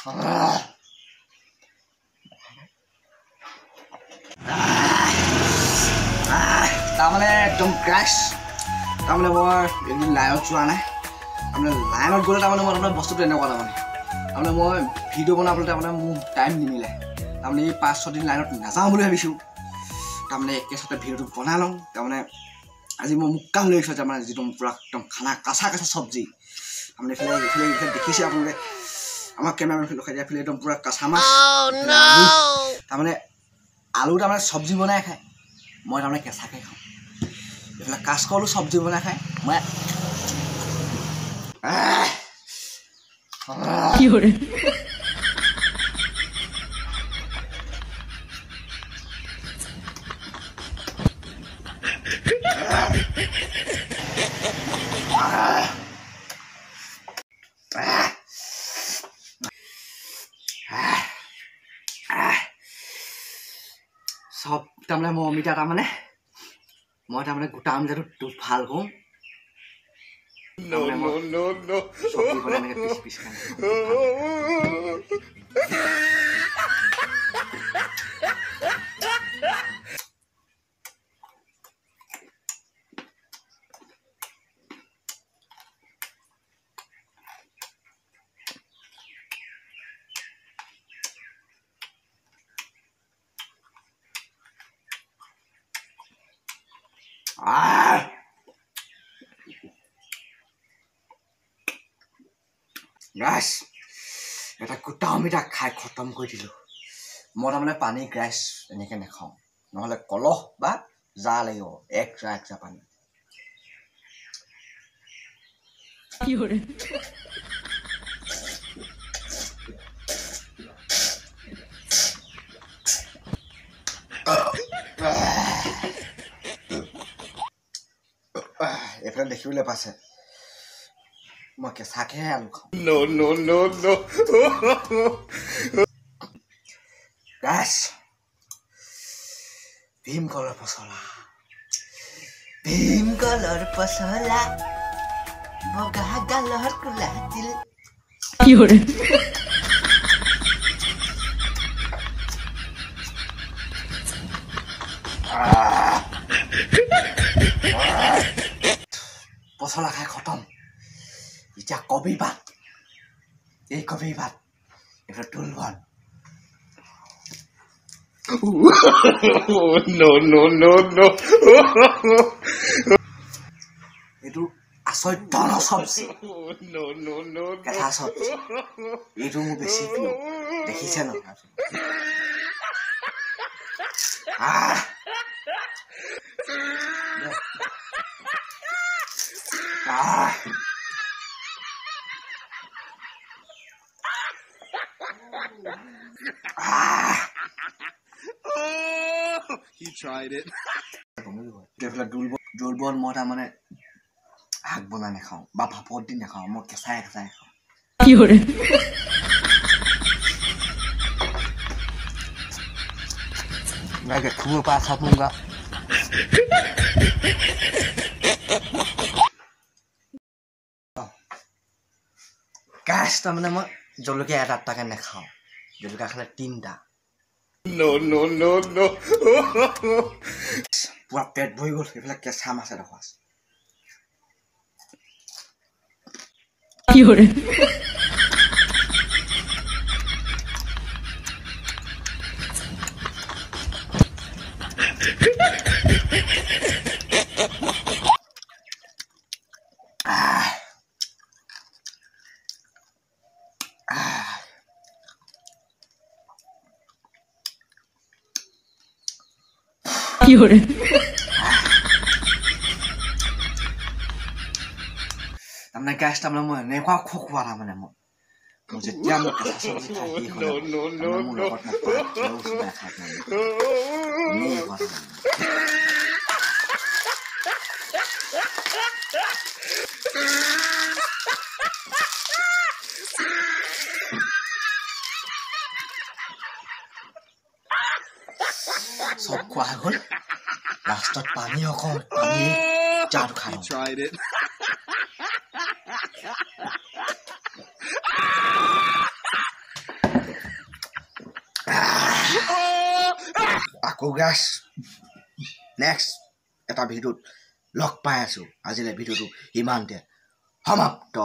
তাৰমানে একদম ক্ৰাছ তাৰমানে মই এদিন লাইনত যোৱা নাই তাৰমানে লাইনত গ'লে তাৰমানে মই তাৰমানে বস্তুটো এনেকুৱা তাৰমানে মই ভিডিঅ' বনাবলৈ তাৰমানে মোৰ টাইম নিমিলে তাৰমানে এই 5-6 দিন লাইনত নাযাওঁ বুলি ভাবিছোঁ তাৰমানে একেচতে ভিডিঅ'টো বনাই লওঁ তাৰমানে আজি মই মুক্কাম লৈ আহিছোঁ তাৰমানে যিটো পূৰা একদম খানা কাঁচা চব্জি তাৰমানে এইফালে দেখিছে আপোনালোকে আমাৰ কেমেৰামেন লখাই দিয়া একদম পূৰা কাঁচা মাছ তাৰমানে আলু তাৰমানে চব্জি বনাই খায় মই তাৰমানে কেঁচাকৈ খাওঁ এইফালে কাঁচকলো চব্জি বনাই খায় মই কি কৰে সব তাৰমানে মই অমিতা তাৰমানে মই তাৰমানে গোটা অমিতাটো ভাল কওঁ চব্জি বনাই এনেকৈ পিচ খাই গাইছ এটা গোটা অমিতা খাই খতম কৰি দিলোঁ মই তাৰমানে পানী গাইছ এনেকৈ নাখাওঁ নহ'লে কলহ বা জা লাগিব এক পানী কি কৰে এইফালে দেখিবলৈ পাইছে মই কেঁচাকেহে আলু খাওঁ গাইছ ভীমকলৰ পচলা বগা গালৰ কোলা তিল কি কৰে পচলা খাই খতম এতিয়া কবি ভাত এই কবি ভাত এটা টুল ভাত এইটো আচৰিত চব্জি কেঁচা চব্জি এইটো মোৰ বেছি প্ৰিয় দেখিছে নহয় He tried it. জোলবন মই তাৰমানে শাক বনাই নাখাওঁ বা ভাপত দি নাখাওঁ মই কেঁচাই খাওঁ কি কৰে খুব পা খাব মুগা গাছ তাৰমানে মই জলকীয়া এটা নাখাওঁ জলকীয়া খালে 3টা পুৰা পেট ভৰি গ'ল এইবিলাক কেঁচা মাছ এডোখৰ আছে কি কৰে কি কৰে তাৰমানে গাছ তাৰমানে মই এনেকুৱা খোৱা তাৰমানে মই যেতিয়া মই কেঁচা চব্জি খাই মোৰ লগত সব খোৱা হ'ল লাষ্টত পানী অকল পানী জাটো খাই আকৌ গাছ নেক্সট এটা ভিডিঅ'ত লগ পাই আছোঁ আজিলৈ ভিডিঅ'টো ইমানতে সমাপ্ত